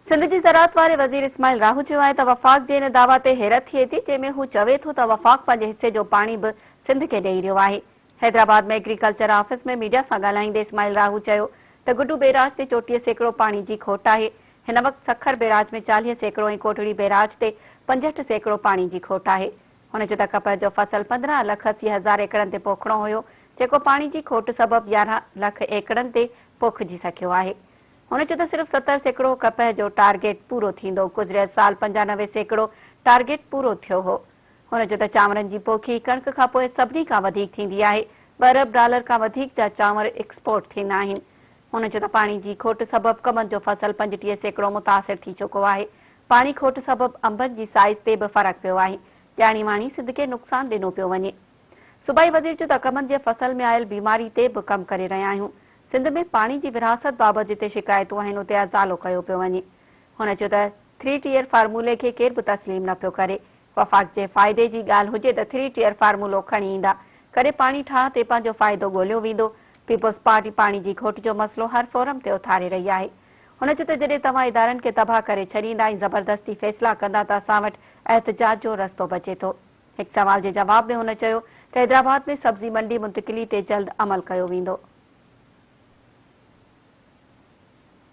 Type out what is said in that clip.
सिंध जी ज़राअत वारे वज़ीर اسماعيل राहु चयो आहे त वफ़ाक़ जे इन दावा ते हैरत थिए थी जंहिंमें हू चवे थो त वफ़ाक़ पंहिंजे हिसे जो पाणी बि सिंध खे ॾेई रहियो आहे। हैदराबाद में एग्रीकल्चर ऑफिस में मीडिया सां ॻाल्हाईंदे اسماعيل राहु चयो त गुड्डू बैराज ते 34 सेकड़ो पाणी जी खोट आहे। हिन वक़्तु सखर बैराज में 40 सेकड़ो ऐं कोटड़ी बैराज ते 65 सेकड़ो पाणी जी खोट आहे। हुन चयो त कपह जो फसल 15,80,000 एकड़नि ते पोखणो हुयो, जेको पाणी जी खोट सबबि 11 लख एकड़नि ते पोखिजी सघियो आहे। हुन चयो त सिर्फ़ 70 सेकड़ो कपह जो टारगेट पूरो थींदो। गुज़िरियल साल 95 सेकड़ो टारगेट पूरो थियो हो। हुन चयो त चांवरनि जी पोखी कणक खां पोइ सभिनी खां वधीक थींदी आहे। $2 अरब खां वधीक जा चांवर एक्सपोर्ट थींदा आहिनि। हुन चयो त पाणी जी खोट सबबि कमनि जो फसल 35 सेकड़ो मुतासिर थी चुको आहे। पाणी खोट सबबि अंबनि जी साइज़ ते बि फ़र्क़ु पियो आहे। ॼाणी वाणी सिंध खे नुक़सान ॾिनो पियो वञे। सूबाई वज़ीर चयो त कमनि जे फसल में आयल बीमारी ते बि कमु करे रहिया आहियूं। सिंध में पाणी जी विरासत बाबति जिते शिकायतूं आहिनि उते अज़ालो कयो पियो वञे। हुन चयो त 3 टियर फार्मूले खे केर बि तस्लीम न पियो करे। वफ़ाक़ जे फ़ाइदे जी ॻाल्हि हुजे त 3 टियर फार्मूलो खणी ईंदा। कॾहिं पाणी ठाह ते पंहिंजो फ़ाइदो ॻोल्हियो वेंदो। पीपल्स पार्टी पाणी जी खोट जो मसइलो हर फोरम ते उथारे रही आहे। हुन चयो त जॾहिं तव्हां इदारनि खे तबाह करे छॾींदा ऐं ज़बरदस्ती फ़ैसिला कंदा त असां वटि एहतिजाज जो रस्तो बचे थो। हिकु सवाल जे जवाब में हुन चयो त हैदराबाद में सब्ज़ी मंडी मुंतक़िली ते जल्द अमल कयो वेंदो।